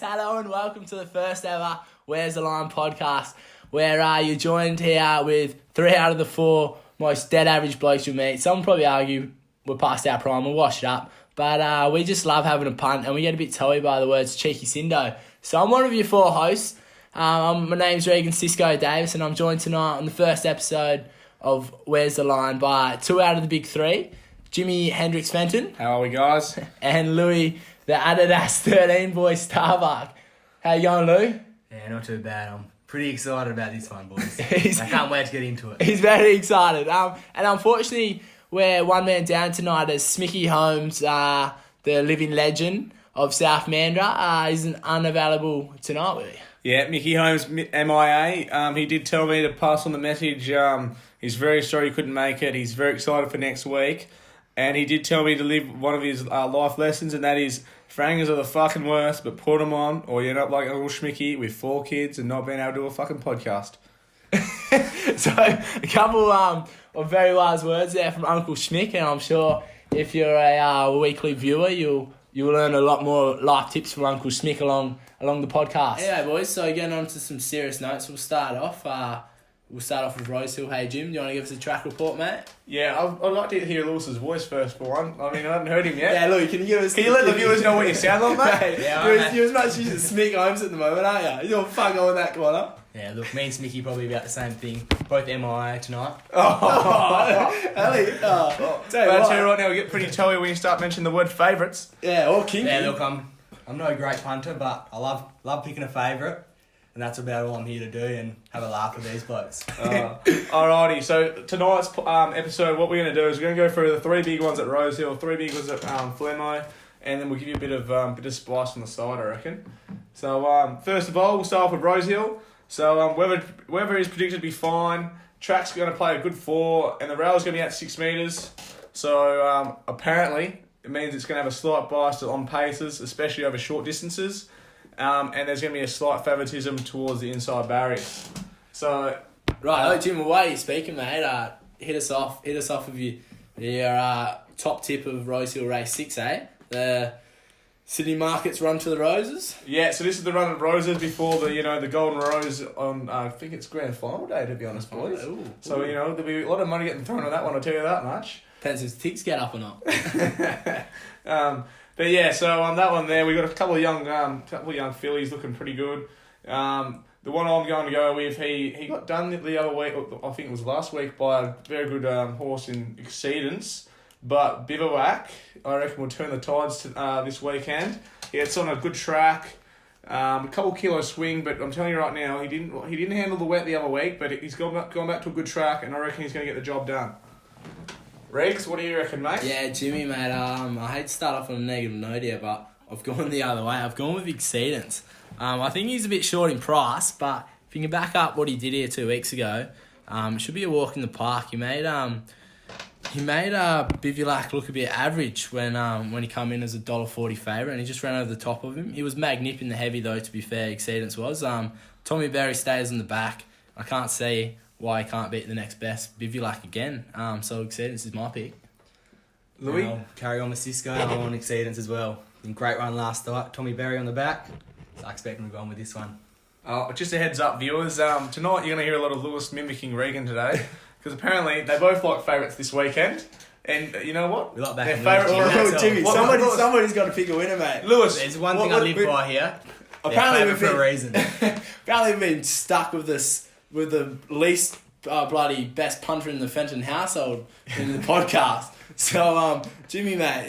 hello and welcome to the first ever Where's the Line podcast, where you're joined here with 3 out of the 4 most dead average blokes you meet. Some probably argue we're past our prime, we'll wash it up, but we just love having a punt and we get a bit toey by the words cheeky Sindo. So I'm one of your 4 hosts. My name's Regan Cisco Davis and I'm joined tonight on the first episode of Where's the Line by 2 out of the big 3, Jimmy Hendricks Fenton. How are we, guys? And Louis, the Adidas 13 boy Starbuck. How you going, Lou? Yeah, not too bad. I'm pretty excited about this one, boys. I can't wait to get into it. He's very excited. And unfortunately, we're one man down tonight as Smicky Holmes, the living legend of South Mandurah, isn't unavailable tonight with you. Yeah, Mickey Holmes, MIA. He did tell me to pass on the message. He's very sorry he couldn't make it. He's very excited for next week. And he did tell me to live one of his life lessons, and that is, frangers are the fucking worst, but put them on, or you're not like Uncle Schmicky with 4 kids and not being able to do a fucking podcast. So, a couple of very wise words there from Uncle Schmick, and I'm sure if you're a weekly viewer, you'll learn a lot more life tips from Uncle Schmick along the podcast. Yeah, boys, so getting on to some serious notes, we'll start off with Rosehill. Hey, Jim, do you want to give us a track report, mate? Yeah, I'd like to hear Lewis's voice first for one. I mean, I haven't heard him yet. Yeah, look, can you let the viewers know what you sound like, mate? Yeah, you're as much using Smick Holmes at the moment, aren't you? You're fucking on that corner. Yeah, look, me and Smicky probably about the same thing. Both MIA tonight. Tell you right now, we get pretty toey when you start mentioning the word favourites. Yeah, or kinky. Yeah, look, I'm no great punter, but I love picking a favourite. And that's about all I'm here to do and have a laugh with these blokes. Alrighty, so tonight's episode, what we're going to do is we're going to go through the 3 big ones at Rosehill, 3 big ones at Flemo, and then we'll give you a bit of spice on the side, I reckon. So first of all, we'll start off with Rosehill. So weather is predicted to be fine. Track's going to play a good 4, and the rail's going to be at 6 metres. So apparently, it means it's going to have a slight bias on paces, especially over short distances. And there's going to be a slight favouritism towards the inside barriers. So, right, Jim, while you're speaking, mate, hit us off with your top tip of Rosehill Race 6, eh? The Sydney Markets Run to the Roses. Yeah, so this is the Run of Roses before the Golden Rose on, I think it's grand final day, to be honest, boys. Ooh. So, there'll be a lot of money getting thrown on that one, I'll tell you that much. Depends if the ticks get up or not. But yeah, so on that one there, we got a couple of young fillies looking pretty good. The one I'm going to go with, he got done the other week, I think it was last week, by a very good horse in Exceedance. But Bivouac, I reckon, will turn the tides this weekend. It's on a good track, a couple kilo swing, but I'm telling you right now, he didn't handle the wet the other week, but he's gone back to a good track, and I reckon he's going to get the job done. Regs, what do you reckon, mate? Yeah, Jimmy, mate, I hate to start off on a negative note here, but I've gone the other way. I've gone with Exceedance. I think he's a bit short in price, but if you can back up what he did here 2 weeks ago, it should be a walk in the park. He made Bivouac look a bit average when he come in as a $1.40 favourite, and he just ran over the top of him. He was magnip in the heavy, though, to be fair, Exceedance was. Tommy Berry stays in the back. I can't see why he can't beat the next best Bivouac again. So Exceedance is my pick. Louis? I'll carry on with Cisco. I want Exceedance as well. Great run last night. Tommy Berry on the back. So I expect him to go on with this one. Just a heads up, viewers. Tonight you're going to hear a lot of Lewis mimicking Regan today, because apparently they both like favourites this weekend. And you know what? We like their favourite. Jimmy, somebody's got to pick a winner, mate. Lewis, there's one thing I live by here. Apparently, for a reason. Apparently, we've been stuck with this with the least bloody best punter in the Fenton household in the podcast. So, Jimmy, mate,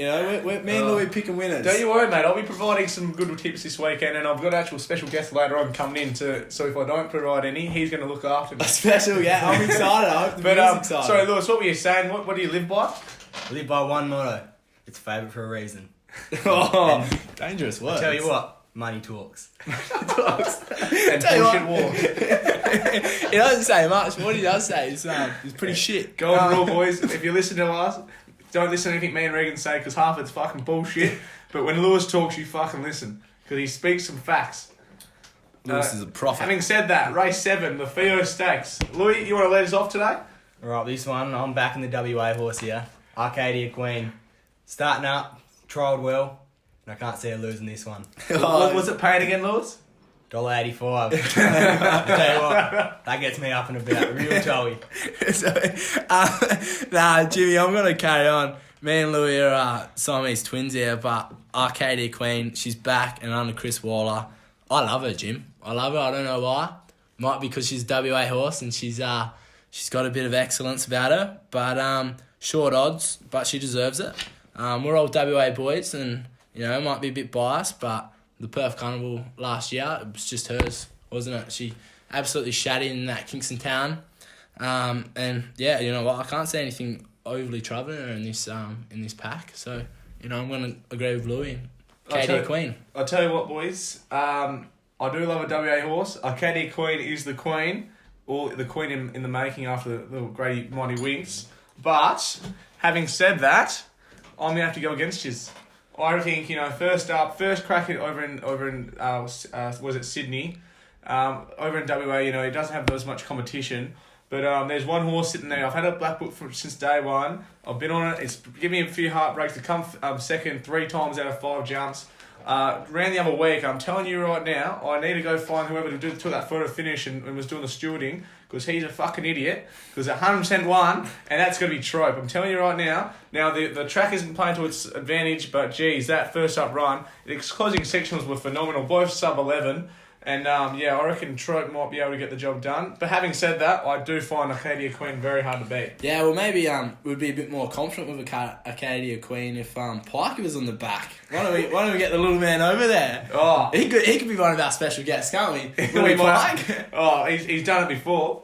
me and Louis picking winners. Don't you worry, mate. I'll be providing some good tips this weekend, and I've got actual special guests later on coming in so if I don't provide any, he's going to look after me. Special, yeah. I'm excited. I hope the viewers excited. Sorry, Lewis, what were you saying? What do you live by? I live by one motto. It's favourite for a reason. Dangerous words. I tell you what. Money talks. And bullshit walk. He doesn't say much, but what he does say is pretty shit. Golden rule, boys. If you listen to us, don't listen to anything me and Regan say, because half it's fucking bullshit. But when Lewis talks, you fucking listen, because he speaks some facts. Lewis is a prophet. Having said that, race 7, the Theo Stakes. Louis, you want to let us off today? Alright, this one, I'm backing the WA horse here. Arcadia Queen. Starting up, trialled well. and I can't see her losing this one. What's it paying again, Lewis? $1.85. I tell you what, that gets me up and about. Real Joey. Jimmy, I'm going to carry on. Me and Louie are Siamese twins here, but Arcadia Queen, she's back and under Chris Waller. I love her, Jim. I love her. I don't know why. Might be because she's a WA horse and she's got a bit of excellence about her. But short odds, but she deserves it. We're all WA boys and, might be a bit biased, but the Perth Carnival last year, it was just hers, wasn't it? She absolutely shattered in that Kingston town. And yeah, you know what? I can't say anything overly troubling her in this pack. So, I'm going to agree with Louie. Arcadia Queen. I'll tell you what, boys. I do love a WA horse. Arcadia Queen is the queen, or the queen in the making after the great mighty wings. But having said that, I'm going to have to go against you. I think, first crack it over in was it Sydney? Over in WA, he doesn't have as much competition. But there's one horse sitting there. I've had a black book since day one. I've been on it. It's given me a few heartbreaks to come second 3 times out of 5 jumps. Ran the other week. I'm telling you right now, I need to go find whoever took that photo finish and was doing the stewarding, because he's a fucking idiot. Because 100% won, and that's going to be trope. I'm telling you right now. Now, the track isn't playing to its advantage, but geez, that first up run, its closing sectionals were phenomenal, both sub 11. And I reckon Trope might be able to get the job done. But having said that, I do find Arcadia Queen very hard to beat. Yeah, well maybe we'd be a bit more confident with Arcadia Queen if Piker was on the back. Why don't we get the little man over there? Oh, he could be one of our special guests, can't we? We might. Oh, he's done it before.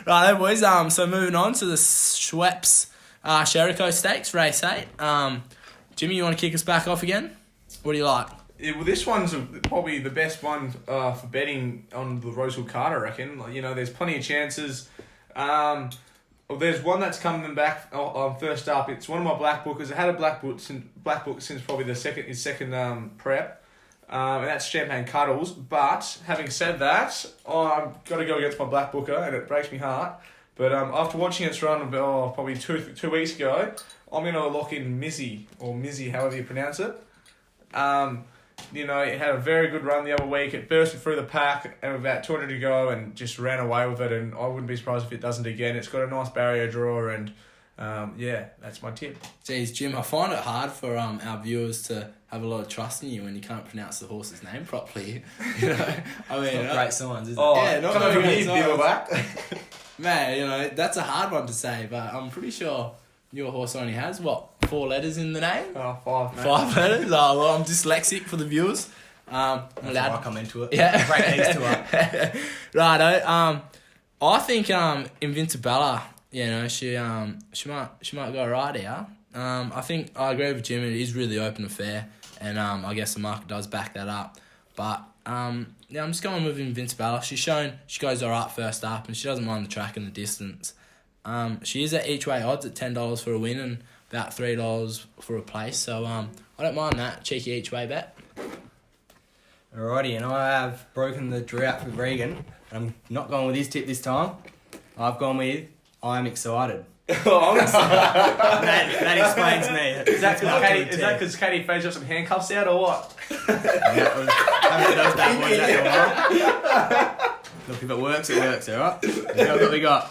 Right, boys. So moving on to the Schweppes Sherrico Stakes race 8. Jimmy, you want to kick us back off again? What do you like? Yeah, well, this one's probably the best one for betting on the Rosehill card, I reckon. There's plenty of chances. There's one that's coming back on first up. It's one of my black bookers. I had a black book since probably his second prep, and that's Champagne Cuddles. But having said that, I've got to go against my black booker, and it breaks my heart. But after watching its run probably two weeks ago, I'm going to lock in Mizzy, or Mizzy, however you pronounce it. It had a very good run the other week. It bursted through the pack and about 200 to go and just ran away with it. And I wouldn't be surprised if it doesn't again. It's got a nice barrier draw and, that's my tip. Geez, Jim, I find it hard for our viewers to have a lot of trust in you when you can't pronounce the horse's name properly. Not great signs, is it? Yeah, not very great signs. Man, that's a hard one to say, but I'm pretty sure your horse only has, 4 letters in the name? Oh, 5, mate. 5 letters? Oh, well, I'm dyslexic for the viewers. That's why I come into it. Yeah. Break these 2 up. Righto. I think Invincibella, she might go right here. I think I agree with Jim. It is really open and fair, and I guess the market does back that up. But I'm just going with Invincibella. She's shown she goes alright first up, and she doesn't mind the track and the distance. She is at each way odds at $10 for a win and about $3 for a place. So I don't mind that cheeky each way bet. Alrighty, and I have broken the drought for Regan. I'm not going with his tip this time. I've gone with I'm excited. I'm excited. that explains me. Is that because Katie phased up some handcuffs out or what? Haven't those bad boys out in a while. Look, if it works, alright? What we got?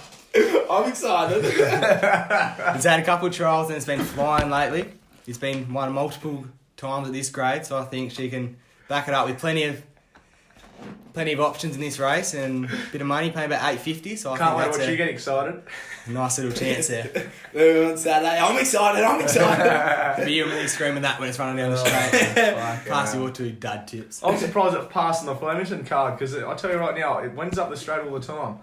I'm excited. He's had a couple of trials and it's been flying lately. He's been won multiple times at this grade, so I think she can back it up with plenty of options in this race and a bit of money, paying about $8.50. So I can't think wait to watch you get excited. Nice little chance there. On Saturday, I'm excited. But you really screaming that when it's running down the straight. Pass your 2 dud tips. I'm surprised it passed on the Flemington card because I tell you right now, it wins up the straight all the time.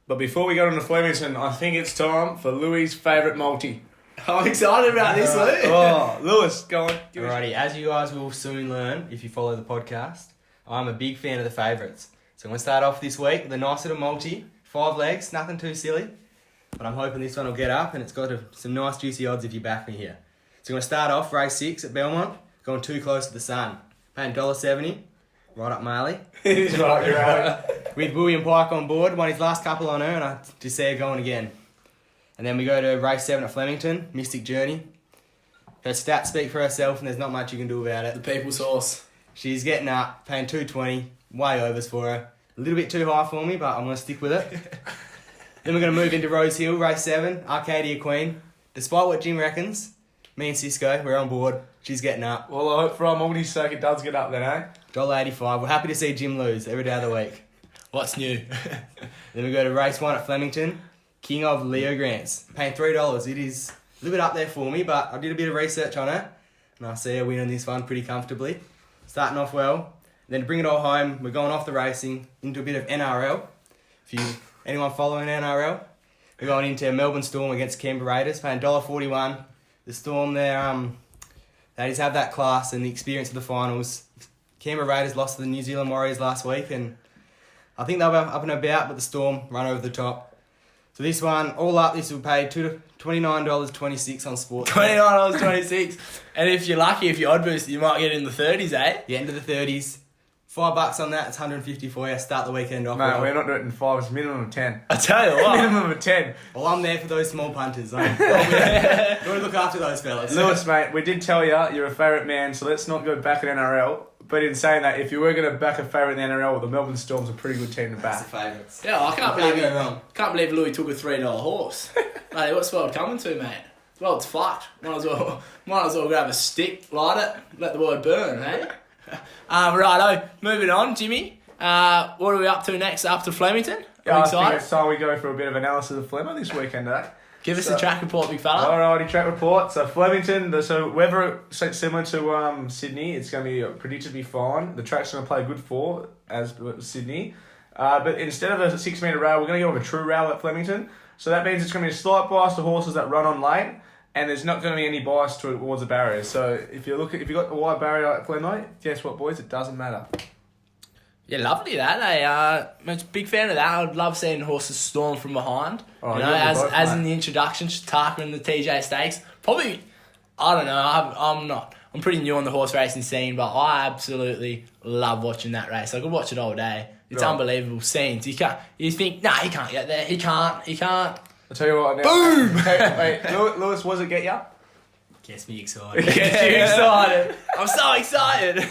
But before we go on to Flemington, I think it's time for Louis' favourite multi. I'm excited about this, Louis. Oh, Lewis, go on. Alrighty, as you guys will soon learn if you follow the podcast, I'm a big fan of the favourites. So I'm going to start off this week with a nice little multi. 5 legs, nothing too silly. But I'm hoping this one will get up and it's got some nice juicy odds if you back me here. So I'm going to start off race 6 at Belmont, going too close to the sun. Paying $1.70, right up my alley. He's right, you're right. With William Pike on board, won his last couple on her, and I just see her going again. And then we go to race 7 at Flemington, Mystic Journey. Her stats speak for herself, and there's not much you can do about The it. people's horse. She's getting up, paying $220, way overs for her. A little bit too high for me, but I'm going to stick with it. Then we're going to move into Rose Hill, race 7, Arcadia Queen. Despite what Jim reckons, me and Cisco, we're on board. She's getting up. Well, I hope for our multi's sake it does get up then, eh? $1.85. We're happy to see Jim lose every day of the week. What's new? Then we go to race 1 at Flemington. King of Leo Grants. Paying $3. It is a little bit up there for me, but I did a bit of research on it. And I see her winning this one pretty comfortably. Starting off well. Then to bring it all home, we're going off the racing into a bit of NRL. Anyone following NRL? We're going into Melbourne Storm against Canberra Raiders, paying $1.41. The Storm, they just have that class and the experience of the finals. Canberra Raiders lost to the New Zealand Warriors last week, and I think they'll be up and about, but the Storm run over the top. So this one, all up, this will pay $29.26 on sports. $29.26. And if you're lucky, if you odd boost, you might get in the 30s, eh? The end of the 30s. $5 on that, it's $150 for you. Start the weekend off. Mate, well. we're not doing it in 5, it's a minimum of 10. I tell you what. Minimum of 10. Well, I'm there for those small punters. Got to look after those fellas. Lewis, mate, we did tell you you're a favourite man, so let's not go back at NRL. But in saying that, if you were going to back a favourite in the NRL, the Melbourne Storm's a pretty good team to That's the back. favourites. Yeah, I can't Can't believe go wrong. Can't believe Louis took a $3 horse. Mate, what's the world coming to, mate? The world's fucked. Might as well grab a stick, light it, let the world burn, eh? Righto, moving on, Jimmy. What are we up to next? Up to Flemington? Yeah, Are I you think excited? it's time we go for a bit of analysis of Flemmer this weekend, eh? Give us the track report, big fella. Alrighty, track report. So Flemington, so weather similar to Sydney, it's going to be predicted to be fine. The track's going to play good for as Sydney. But instead of a 6 metre rail, we're going to go with a true rail at Flemington. So that means it's going to be a slight bias to horses that run on late, and there's not going to be any bias towards the barriers. So if you got a wide barrier at Flemmo, guess what, boys? It doesn't matter. Yeah, lovely that. I'm a big fan of that. I'd love seeing horses storm from behind. Oh, you you know, love them both, as mate. in the introduction, Shataka and the TJ Stakes. Probably, I don't know. I'm pretty new on the horse racing scene, but I absolutely love watching that race. I could watch it all day. It's Right. unbelievable scenes. You think, nah, he can't get there. He can't. I'll tell you what now. Boom! Hey, Lewis, was it get ya? Gets me excited. Gets you excited. I'm so excited.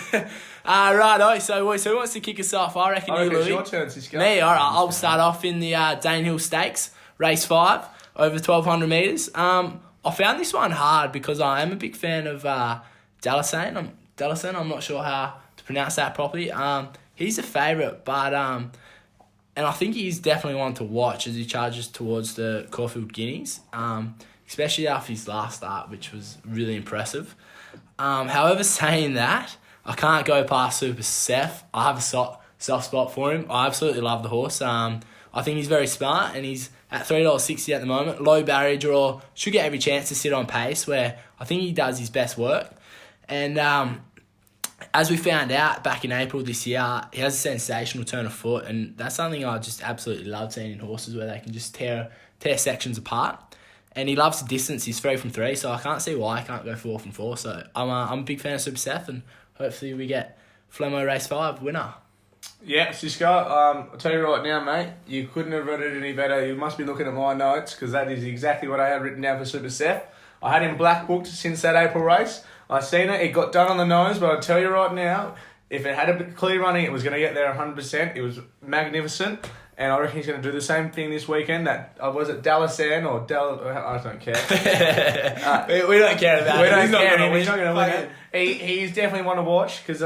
Righto, so who wants to kick us off? I reckon I you, reckon it's Louis. your turn, Cisco. Me, alright, I'll start off in the Danehill Stakes, race 5, over 1,200 metres. I found this one hard because I am a big fan of Dallison. I'm not sure how to pronounce that properly. He's a favourite, but and I think he's definitely one to watch as he charges towards the Caulfield Guineas, especially after his last start, which was really impressive. However, saying that, I can't go past Super Seth. I have a soft spot for him. I absolutely love the horse. I think he's very smart, and he's at $3.60 at the moment. Low barrier draw, should get every chance to sit on pace, where I think he does his best work. And as we found out back in April this year, he has a sensational turn of foot, and that's something I just absolutely love seeing in horses, where they can just tear sections apart. And he loves the distance. He's 3 from 3, so I can't see why I can't go 4 from 4. So I'm a big fan of Super Seth, and hopefully we get Flemmo Race 5 winner. Yeah, Cisco, I'll tell you right now, mate, you couldn't have read it any better. You must be looking at my notes, because that is exactly what I had written down for Super Seth. I had him black booked since that April race. I seen it got done on the nose, but I'll tell you right now, if it had a clear running, it was going to get there 100%. It was magnificent. And I reckon he's going to do the same thing this weekend. That was it Dallasan or I don't care. We don't care about We it. don't He's not care. gonna He's not going to win Fuck it. He's definitely one to watch, because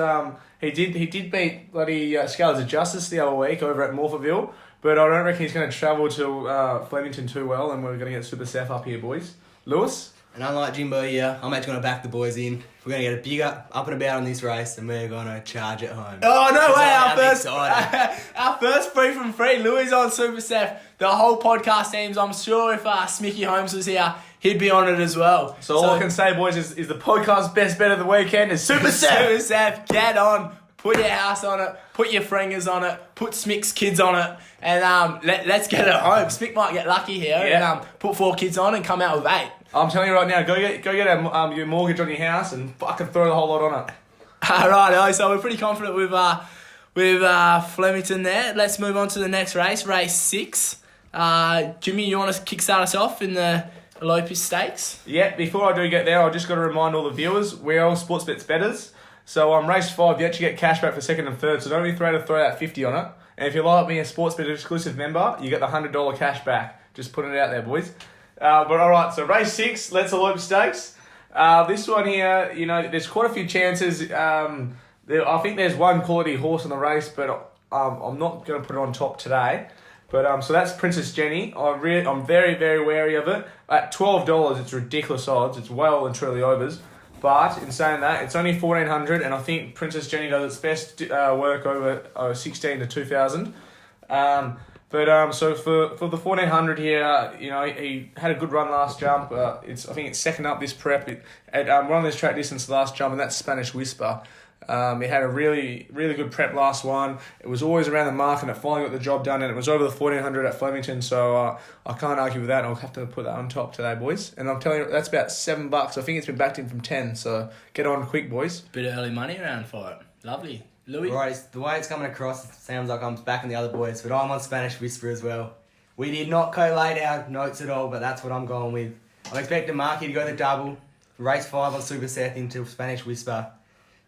he did beat bloody Scales of Justice the other week over at Morpherville. But I don't reckon he's going to travel to Flemington too well, and we're going to get Super Seth up here, boys. Lewis? And unlike Jimbo here, I'm actually going to back the boys in. We're going to get a big up and about on this race, and we're going to charge it home. Oh, no way. I'm Our first 3 from 3. Louis on Super Seth. The whole podcast teams, I'm sure if Smicky Holmes was here, he'd be on it as well. So all I can say, boys, is the podcast's best bet of the weekend is Super Seth. Super Seth, get on. Put your house on it. Put your fringers on it. Put Smick's kids on it. And let's get it home. Smick might get lucky here and put 4 kids on and come out with 8. I'm telling you right now, go get your mortgage on your house and fucking throw the whole lot on it. Right, so we're pretty confident with Flemington there. Let's move on to the next race, race 6. Jimmy, you want to kickstart us off in the Lopez Stakes. Yeah, before I do get there, I've just got to remind all the viewers, we're all Sportsbet's betters. So race 5, you actually get cash back for second and third, so don't be afraid to throw that 50 on it. And if you like being a Sportsbet exclusive member, you get the $100 cash back. Just putting it out there, boys. But alright, so race 6, Let's Elope Stakes. This one here, there's quite a few chances. I think there's one quality horse in the race, but I'm not going to put it on top today. But so that's Princess Jenny. I'm very, very wary of it. At $12, it's ridiculous odds. It's well and truly overs. But in saying that, it's only 1,400, and I think Princess Jenny does its best work over 16 to 2,000. So for the 1,400 here, he had a good run last jump. I think it's second up this prep at one of those track distance last jump, and that's Spanish Whisper. He had a really, really good prep last one. It was always around the mark, and it finally got the job done, and it was over the 1,400 at Flemington, so I can't argue with that. I'll have to put that on top today, boys. And I'm telling you, that's about $7. I think it's been backed in from 10, so get on quick, boys. Bit of early money around for it. Lovely. Louis? Right, the way it's coming across, it sounds like I'm backing the other boys, but I'm on Spanish Whisper as well. We did not collate our notes at all, but that's what I'm going with. I'm expecting Makybe to go the double, race 5 on Super Seth into Spanish Whisper.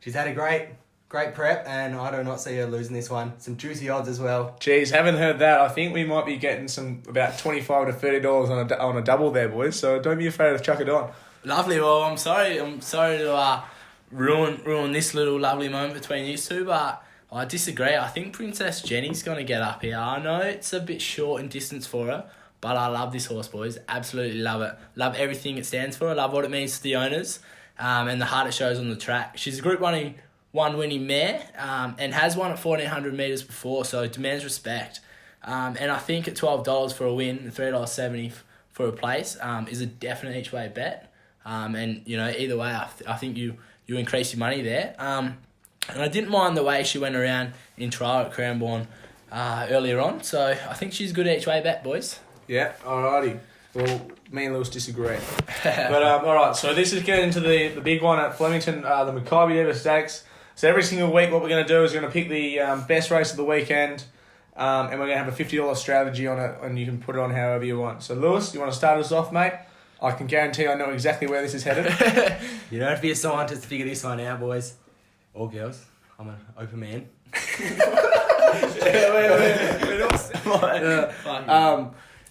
She's had a great prep, and I do not see her losing this one. Some juicy odds as well. Jeez, haven't heard that. I think we might be getting about $25 to $30 on a double there, boys. So don't be afraid to chuck it on. Lovely. Well, I'm sorry to ruin this little lovely moment between you two, but I disagree. I think Princess Jenny's going to get up here. I know it's a bit short in distance for her, but I love this horse, boys. Absolutely love it. Love everything it stands for. I love what it means to the owners. And the heart it shows on the track. She's a Group 1 winning mare, and has won at 1,400 metres before, so demands respect. And I think at $12 for a win, $3.70 for a place, is a definite each way bet. And either way, I think you increase your money there. And I didn't mind the way she went around in trial at Cranbourne earlier on, so I think she's a good each way bet, boys. Yeah, alrighty. Well, me and Lewis disagree. But, alright, so this is getting into the big one at Flemington, the Makybe Diva Stakes. So every single week what we're going to do is we're going to pick the best race of the weekend, and we're going to have a $50 strategy on it, and you can put it on however you want. So Lewis, you want to start us off, mate? I can guarantee I know exactly where this is headed. You don't have to be a scientist to figure this one out, boys. Or girls. I'm an open man.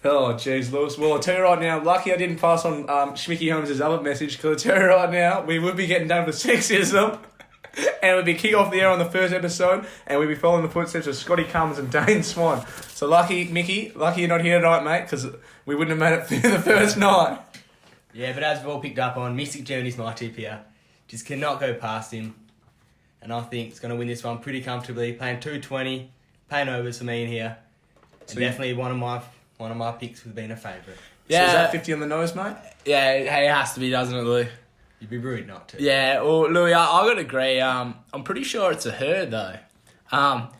Oh, jeez, Lewis. Well, I'll tell you right now, lucky I didn't pass on Schmicky Holmes' other message, because I'll tell you right now, we would be getting done with sexism, and we'd be kicked off the air on the first episode, and we'd be following the footsteps of Scotty Cummins and Dane Swan. So lucky, Mickey, lucky you're not here tonight, mate, because we wouldn't have made it through the first night. Yeah, but as we've all picked up on, Mystic Journey's my tip here. Just cannot go past him. And I think it's going to win this one pretty comfortably. Paying $2.20, paying overs for me in here. So definitely one of my picks with being a favourite. Yeah. So is that 50 on the nose, mate? Yeah, it has to be, doesn't it, Louis? You'd be rude not to. Yeah, well, Louis, I got to agree. I'm pretty sure it's a her, though. But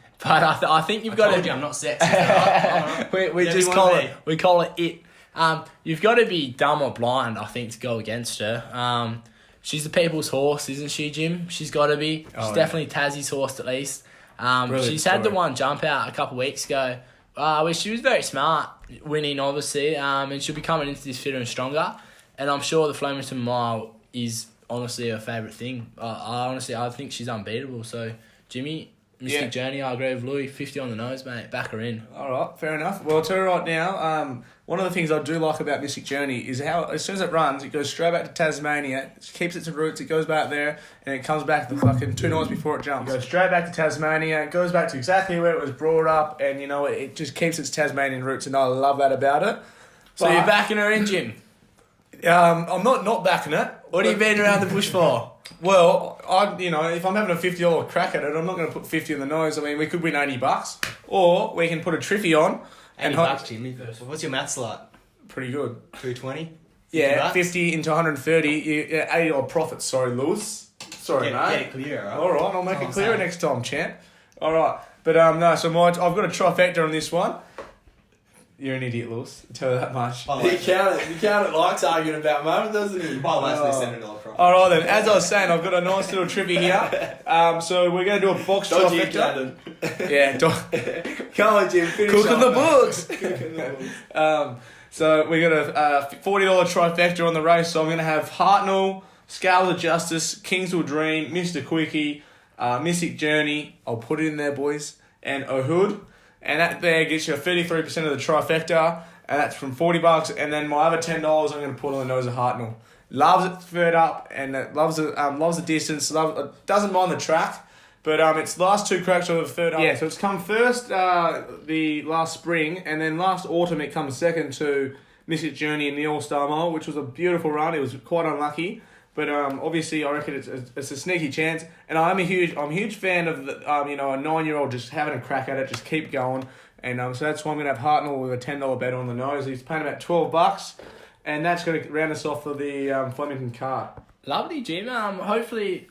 I think you've got to... I told you I'm not sexist. All right. we just call it. You've got to be dumb or blind, I think, to go against her. She's the people's horse, isn't she, Jim? She's got to be. She's definitely Tassie's horse, at least. She's had the one jump out a couple of weeks ago, where she was very smart, winning, obviously, and she'll be coming into this fitter and stronger. And I'm sure the Flemington Mile is honestly her favourite thing. I think she's unbeatable. So, Jimmy, Mystic Journey, I agree with Louis. 50 on the nose, mate. Back her in. All right, fair enough. Well, I'll tell you right now, one of the things I do like about Mystic Journey is how, as soon as it runs, it goes straight back to Tasmania, it keeps its roots, it goes back there, and it comes back the fucking 2 nights before it jumps. It goes straight back to Tasmania, it goes back to exactly where it was brought up, and, it just keeps its Tasmanian roots, and I love that about it. So you're backing her in, Jim? I'm not backing it. What are you beating around the bush for? Well, if I'm having a $50 crack at it, I'm not going to put 50 in the nose. I mean, we could win $80, or we can put a triffy on. $80, Jimmy. What's your maths like? Pretty good. 220? Yeah, 50 into 130, $80 profit. Sorry, Lewis. Sorry, mate. Get it clear, right? All right, I'll make it clearer next time, champ. All right, but no. So I've got a trifecta on this one. You're an idiot, Lewis. I'll tell you that much. He counted likes arguing about moment, doesn't he? By the way, it's $70 profit. All right, then. As I was saying, I've got a nice little trivia here. So we're going to do a box trifecta. Yeah, come on, Jim. Finish Cooking the books. So we got a $40 trifecta on the race. So I'm going to have Hartnell, Scales of Justice, Kingswood Dream, Mr. Quickie, Mystic Journey. I'll put it in there, boys. And Ohud. And that there gets you a 33% of the trifecta. And that's from $40. And then my other $10 I'm going to put on the nose of Hartnell. Loves it third up and loves the distance. Doesn't mind the track. But its last two cracks are the third up. Yeah, so it's come first the last spring, and then last autumn it comes second to Mystic Journey in the All-Star Mile, which was a beautiful run. It was quite unlucky, but obviously I reckon it's a sneaky chance. And I'm a huge fan of the, a 9-year-old just having a crack at it, just keep going. And so that's why I'm going to have Hartnell with a $10 bet on the nose. He's paying about $12, and that's going to round us off for the Flemington card. Lovely, Jim. Hopefully,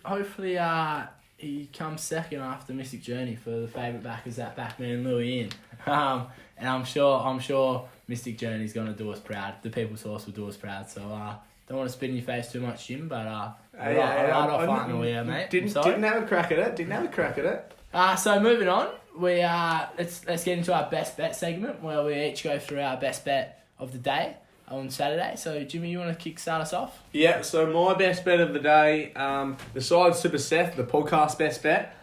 he comes second after Mystic Journey for the favourite backers that Backman Louis in. And I'm sure Mystic Journey's going to do us proud. The People's Horse will do us proud. So don't want to spit in your face too much, Jim, but I'll right off Hartnell here, mate. Didn't have a crack at it. So moving on, we let's get into our best bet segment where we each go through our best bet of the day on Saturday. So, Jimmy, you want to start us off? Yeah, so my best bet of the day, besides Super Seth, the podcast best bet,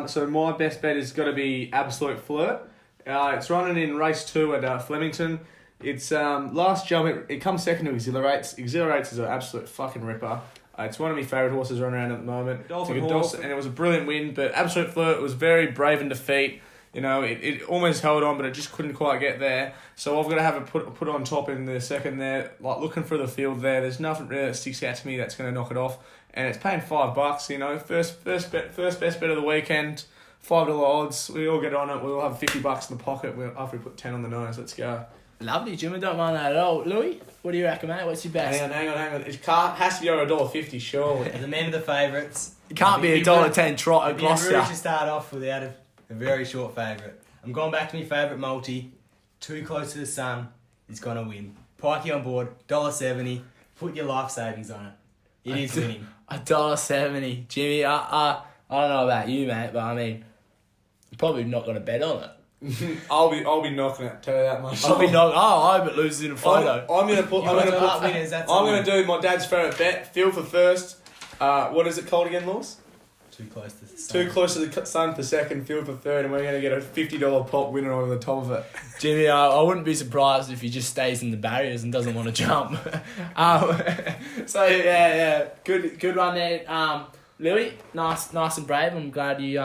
so my best bet is got to be Absolute Flirt. It's running in race 2 at Flemington. It's last jump, it comes second to Exhilarates. Exhilarates is an absolute fucking ripper. It's one of my favourite horses running around at the moment. Dolphin horse. And it was a brilliant win, but Absolute Flirt was very brave in defeat. It almost held on, but it just couldn't quite get there. So I've got to have it put on top in the second there, like looking for the field there. There's nothing really that sticks out to me that's going to knock it off, and it's paying $5. First best bet of the weekend, $5 odds. We all get on it. We'll have $50 in the pocket after we put 10 on the nose. Let's go. Lovely, Jimmy. Don't mind that at all. Louis, what do you reckon, mate? What's your best? Hang on. It has to be over $1.50, surely. The men of the favourites. It can't be a $1.10 trot at Gloucester. Rude to start off without a very short favourite. I'm going back to my favourite multi. Too Close to the Sun is going to win. Pikey on board, $1.70. Put your life savings on it. It is winning. $1.70. Jimmy, I don't know about you, mate, but I mean, I'm probably not going to bet on it. I'll be knocking it. Tell you that much. I hope it loses in a photo. I'm gonna do my dad's favourite bet. Field for first. What is it called again, Lewis? Too Close to the Sun. Too Close to the Sun for second. Field for third, and we're gonna get a $50 pop winner over the top of it. Jimmy, I wouldn't be surprised if he just stays in the barriers and doesn't want to jump. So yeah, good run there, Louis. Nice and brave. I'm glad you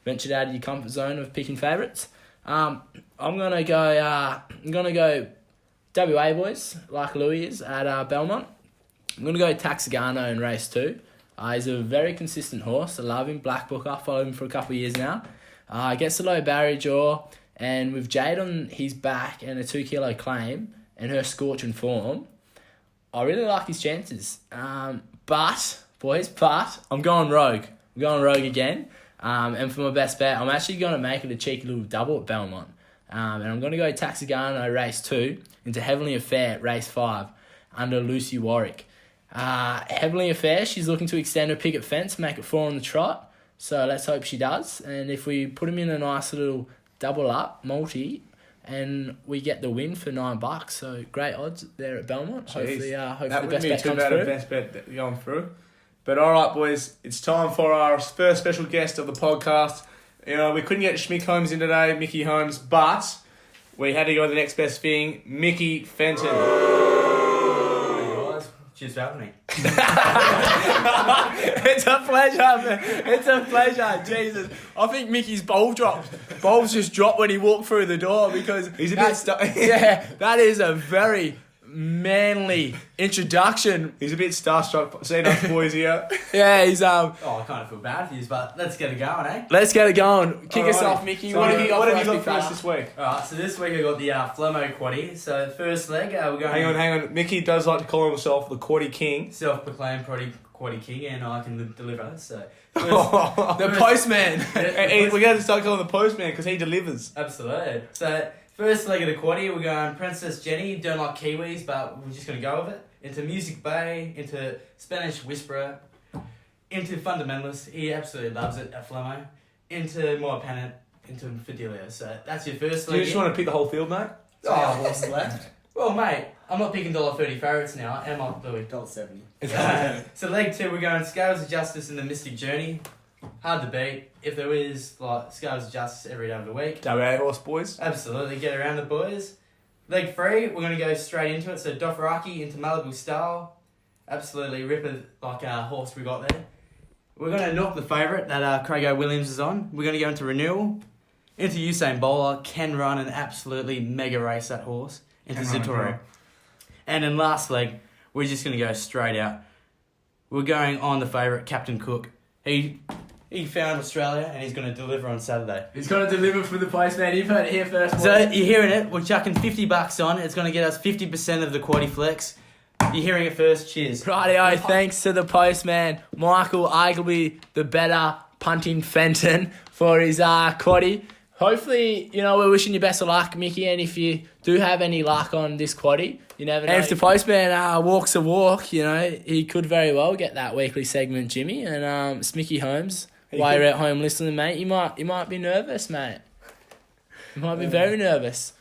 ventured out of your comfort zone of picking favourites. I'm gonna go WA boys like Louis is at Belmont. I'm gonna go Taxigano in race 2. He's a very consistent horse. I love him. Black Booker, followed him for a couple of years now. Gets the low barrier jaw, and with Jade on his back and a 2 kilo claim and her scorching form, I really like his chances. But I'm going Rogue. I'm going Rogue again. And for my best bet, I'm actually going to make it a cheeky little double at Belmont. And I'm going to go Taxigano race 2 into Heavenly Affair race 5 under Lucy Warwick. Heavenly Affair, she's looking to extend her picket fence, make it 4 on the trot. So let's hope she does. And if we put him in a nice little double up, multi, and we get the win for $9. So great odds there at Belmont. Hopefully that the wouldn't best be bet too comes bad through. a best bet going through. But all right, boys, it's time for our first special guest of the podcast. We couldn't get Schmick Holmes in today, Mickey Holmes, but we had to go with the next best thing, Mickey Fenton. Cheers for having me. It's a pleasure. Jesus. I think Mickey's bulbs just dropped when he walked through the door because he's a bit yeah, that is a very manly introduction. He's a bit starstruck seeing us boys here. Yeah, he's I kind of feel bad for you, but let's get it going, eh? Let's get it going. Kick us off, Mickey. So what have you got for us this week? Alright, so this week I got the Flemo Quaddy. So first leg, we're going... Hang on. Mickey does like to call himself the Quaddy King. Self-proclaimed Quaddy King, and I can deliver. So the postman. We're going to start calling the postman because he delivers. Absolutely. So first leg of the quaddy, we're going Princess Jenny. Don't like Kiwis, but we're just going to go with it. Into Music Bay, into Spanish Whisperer, into Fundamentalist. He absolutely loves it at Flemo. Into My Pennant, into Fidelia. So that's your first leg. Do you just want to pick the whole field, mate? What's left? Well, mate, I'm not picking $1.30 favourites now, am I, Louis? $1.70. So leg 2, we're going Scales of Justice and the Mystic Journey. Hard to beat. If there is, like, Scales of Justice every day of the week. WA horse boys. Absolutely, get around the boys. Leg 3, we're going to go straight into it. So Dothraki into Malibu Style. Absolutely ripper, like a horse we got there. We're going to knock the favourite that Craig Williams is on. We're going to go into Renewal. Into Usain Bowler. Can run and absolutely mega race that horse. Into Zitoru. And then last leg, we're just going to go straight out. We're going on the favourite, Captain Cook. He found Australia and he's going to deliver on Saturday. He's going to deliver for the postman. You've heard it here first. Boys. So you're hearing it. We're chucking $50 on. It's going to get us 50% of the Quaddy Flex. You're hearing it first. Cheers. Rightio, thanks to the postman, Michael, arguably the better punting Fenton for his quaddy. Hopefully, we're wishing you best of luck, Mickey, and if you do have any luck on this quaddy, you never know. And if the postman walks a walk, he could very well get that weekly segment, Jimmy. And Smicky Holmes, while you're at home listening, mate, you might be nervous, mate. You might be very nervous.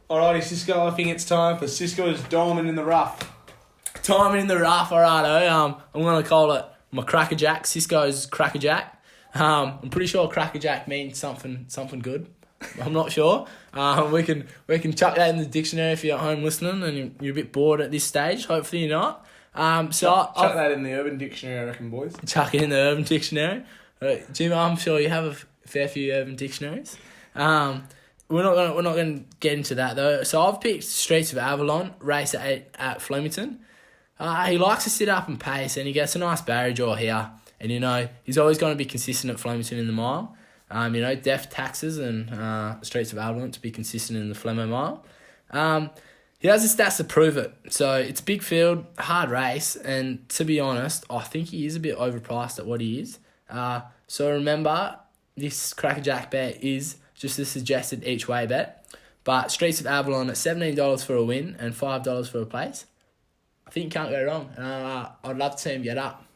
Alrighty, Cisco, I think it's time for Cisco's Diamond in the Rough. Diamond in the rough, alrighto. I'm going to call it my Crackerjack, Cisco's Crackerjack. I'm pretty sure Crackerjack means something good. I'm not sure. We can chuck that in the dictionary if you're at home listening and you're a bit bored at this stage. Hopefully you're not. Chuck that in the Urban Dictionary, I reckon, boys. Chuck it in the Urban Dictionary. Jim, I'm sure you have a fair few Urban Dictionaries. We're not gonna get into that though. So I've picked Streets of Avalon, race at Flemington. He likes to sit up and pace, and he gets a nice barrier draw here. And he's always going to be consistent at Flemington in the mile. Def Taxes and Streets of Avalon to be consistent in the Flemo mile. He has the stats to prove it. So it's a big field, hard race, and to be honest, I think he is a bit overpriced at what he is. So remember, this Crackerjack bet is just a suggested each way bet. But Streets of Avalon at $17 for a win and $5 for a place. I think you can't go wrong. I'd love to see him get up.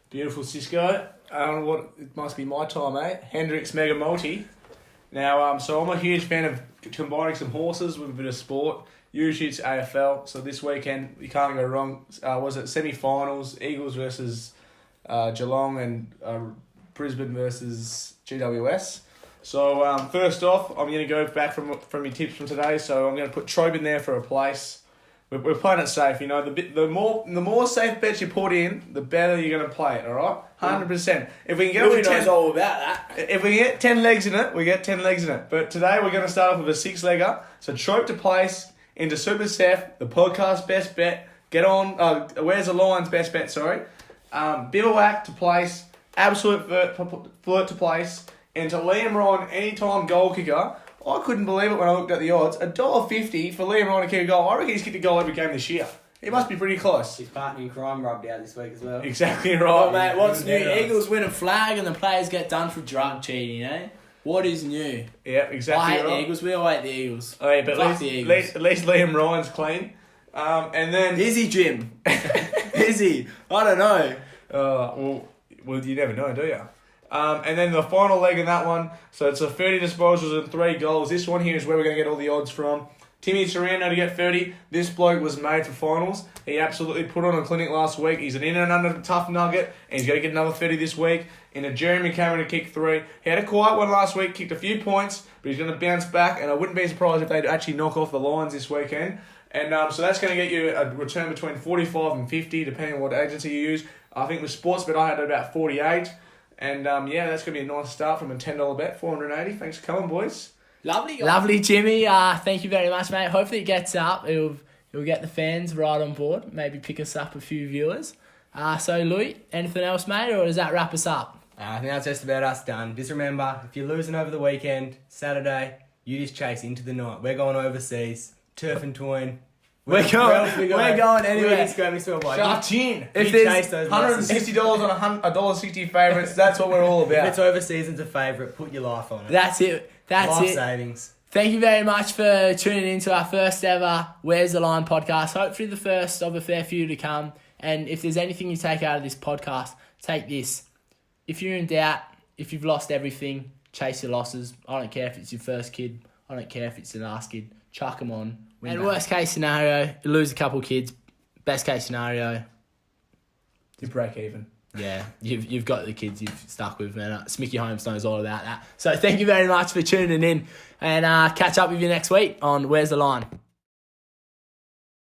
Beautiful, Cisco. I don't know what, it must be my time, eh? Hendrix Mega Multi. Now, so I'm a huge fan of combining some horses with a bit of sport. Usually it's AFL, so this weekend you can't go wrong. Was it semi-finals, Eagles versus Geelong and Brisbane versus GWS. So first off, I'm going to go back from your tips from today. So I'm going to put Trobe in there for a place. We're playing it safe, The more safe bets you put in, the better you're going to play it. All right, 100%. If we can get Louis knows all about that. If we get 10 legs in it, we get 10 legs in it. But today we're going to start off with a 6-legger. So Trope to place into Super Seth, the podcast best bet. Get on. Where's the Lions best bet? Sorry. Bivouac to place. Absolute flirt to place. Into Liam Ryan anytime goal kicker. I couldn't believe it when I looked at the odds. $1.50 for Liam Ryan to kick a goal. I reckon he's kicked a goal every game this year. He must be pretty close. His partner in crime rubbed out this week as well. Exactly right. Oh, mate, what's new? Eagles win a flag and the players get done for drug cheating, What is new? Yeah, exactly I hate right. the Eagles. We all hate the Eagles. Oh, yeah, but at least Liam Ryan's clean. And then... Is he, Jim? Is he? I don't know. Well, you never know, do you? And then the final leg in that one, so it's a 30 disposals and 3 goals. This one here is where we're going to get all the odds from. Timmy Serrano to get 30. This bloke was made for finals. He absolutely put on a clinic last week. He's an in and under tough nugget, and he's going to get another 30 this week. In a Jeremy Cameron to kick 3. He had a quiet one last week, kicked a few points, but he's going to bounce back, and I wouldn't be surprised if they'd actually knock off the Lions this weekend. And so that's going to get you a return between 45 and 50, depending on what agency you use. I think with Sportsbet I had about 48. And that's going to be a nice start from a $10 bet, 480. Thanks for coming, boys. Lovely, Jimmy. Thank you very much, mate. Hopefully it gets up. It'll get the fans right on board. Maybe pick us up a few viewers. So, Louis, anything else, mate, or does that wrap us up? I think that's just about us done. Just remember, if you're losing over the weekend, Saturday, you just chase into the night. We're going overseas, turf and twine. We're going anywhere. Shut in. If there's $160 on $1.60 favourites, that's what we're all about. If it's overseas and it's a favourite, put your life on it. That's it. Life savings. Thank you very much for tuning in to our first ever Where's the Line podcast. Hopefully the first of a fair few to come. And if there's anything you take out of this podcast, take this. If you're in doubt, if you've lost everything, chase your losses. I don't care if it's your first kid. I don't care if it's the last kid. Chuck them on. Win And back. worst case scenario, you lose a couple kids. Best case scenario, You break even. yeah, you've got the kids you've stuck with, man. Smicky Holmes knows all about that. So thank you very much for tuning in, and catch up with you next week on Where's the Line.